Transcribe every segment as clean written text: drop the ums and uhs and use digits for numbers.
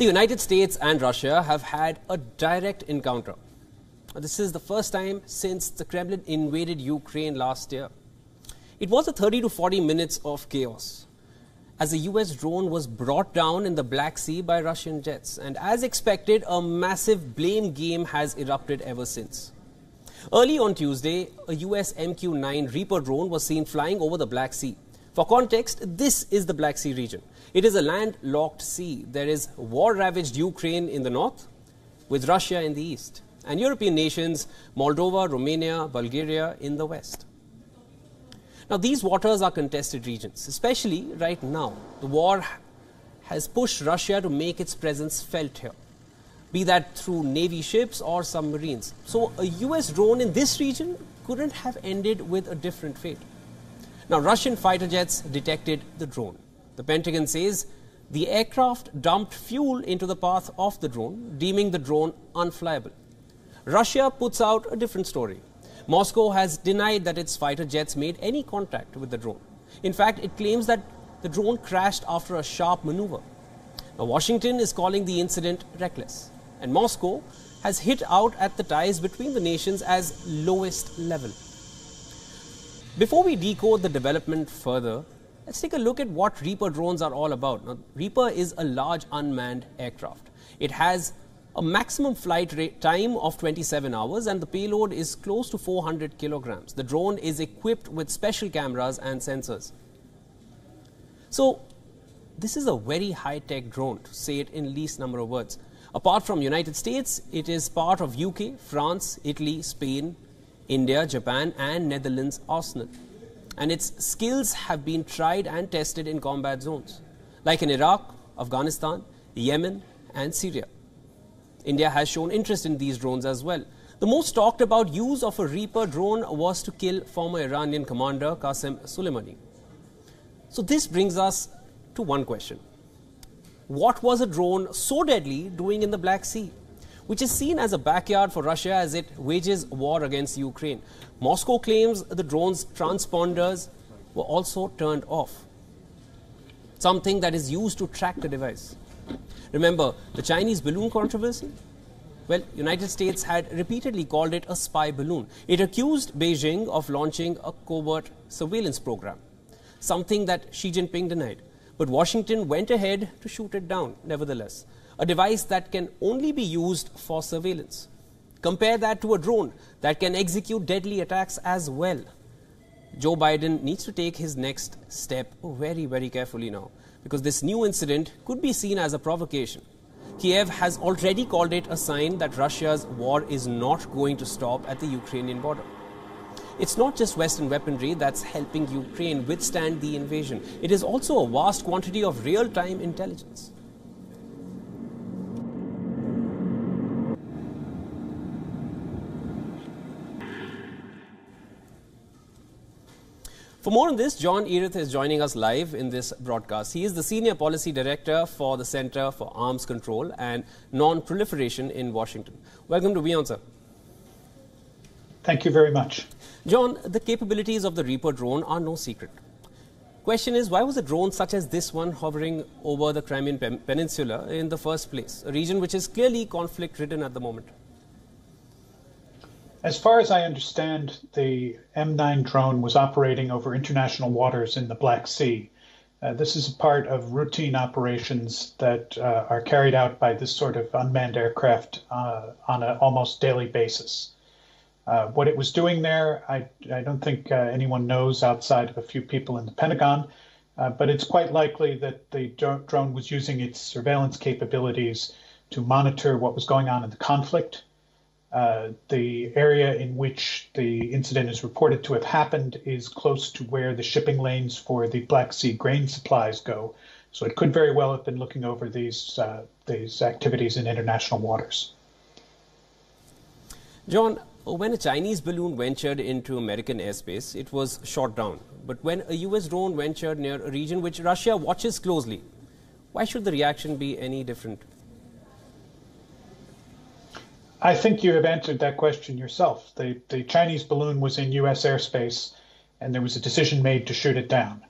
The United States and Russia have had a direct encounter. This is the first time since the Kremlin invaded Ukraine last year. It was a 30 to 40 minutes of chaos as a US drone was brought down in the Black Sea by Russian jets. And as expected, a massive blame game has erupted ever since. Early on Tuesday, a US MQ-9 Reaper drone was seen flying over the Black Sea. For context, this is the Black Sea region. It is a landlocked sea. There is war-ravaged Ukraine in the north, with Russia in the east, and European nations, Moldova, Romania, Bulgaria in the west. Now, these waters are contested regions, especially right now. The war has pushed Russia to make its presence felt here, be that through Navy ships or submarines. So a US drone in this region couldn't have ended with a different fate. Now, Russian fighter jets detected the drone. The Pentagon says the aircraft dumped fuel into the path of the drone, deeming the drone unflyable. Russia puts out a different story. Moscow has denied that its fighter jets made any contact with the drone. In fact, it claims that the drone crashed after a sharp maneuver. Now, Washington is calling the incident reckless, and Moscow has hit out at the ties between the nations as lowest level. Before we decode the development further, let's take a look at what Reaper drones are all about. Now, Reaper is a large unmanned aircraft. It has a maximum flight time of 27 hours and the payload is close to 400 kilograms. The drone is equipped with special cameras and sensors. So, this is a very high-tech drone, to say it in least number of words. Apart from United States, it is part of UK, France, Italy, Spain, India, Japan and Netherlands arsenal. And its skills have been tried and tested in combat zones, like in Iraq, Afghanistan, Yemen and Syria. India has shown interest in these drones as well. The most talked about use of a Reaper drone was to kill former Iranian commander Qasem Soleimani. So this brings us to one question. What was a drone so deadly doing in the Black Sea, which is seen as a backyard for Russia as it wages war against Ukraine? Moscow claims the drone's transponders were also turned off, something that is used to track the device. Remember the Chinese balloon controversy? Well, United States had repeatedly called it a spy balloon. It accused Beijing of launching a covert surveillance program, something that Xi Jinping denied. But Washington went ahead to shoot it down, nevertheless. A device that can only be used for surveillance. Compare that to a drone that can execute deadly attacks as well. Joe Biden needs to take his next step very, very carefully now, because this new incident could be seen as a provocation. Kiev has already called it a sign that Russia's war is not going to stop at the Ukrainian border. It's not just Western weaponry that's helping Ukraine withstand the invasion. It is also a vast quantity of real-time intelligence. For more on this, John Edith is joining us live in this broadcast. He is the Senior Policy Director for the Center for Arms Control and Non-Proliferation in Washington. Welcome to WION, sir. Thank you very much. John, the capabilities of the Reaper drone are no secret. Question is, why was a drone such as this one hovering over the Crimean peninsula in the first place, a region which is clearly conflict-ridden at the moment? As far as I understand, the M9 drone was operating over international waters in the Black Sea. This is a part of routine operations that are carried out by this sort of unmanned aircraft on an almost daily basis. What it was doing there, I don't think anyone knows outside of a few people in the Pentagon, but it's quite likely that the drone was using its surveillance capabilities to monitor what was going on in the conflict. The area in which the incident is reported to have happened is close to where the shipping lanes for the Black Sea grain supplies go. So it could very well have been looking over these activities in international waters. John, when a Chinese balloon ventured into American airspace, it was shot down. But when a US drone ventured near a region which Russia watches closely, why should the reaction be any different? I think you have answered that question yourself. The Chinese balloon was in US airspace and there was a decision made to shoot it down.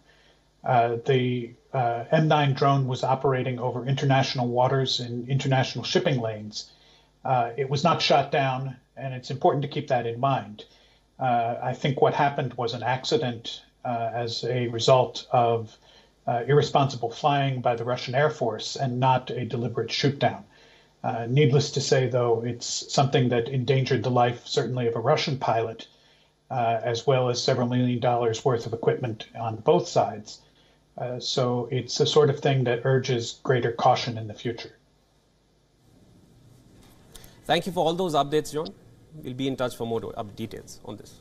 The M9 drone was operating over international waters and international shipping lanes. It was not shot down, and it's important to keep that in mind. I think what happened was an accident as a result of irresponsible flying by the Russian Air Force and not a deliberate shoot down. Needless to say, though, it's something that endangered the life, certainly, of a Russian pilot, as well as several $1 million worth of equipment on both sides. So it's the sort of thing that urges greater caution in the future. Thank you for all those updates, John. We'll be in touch for more details on this.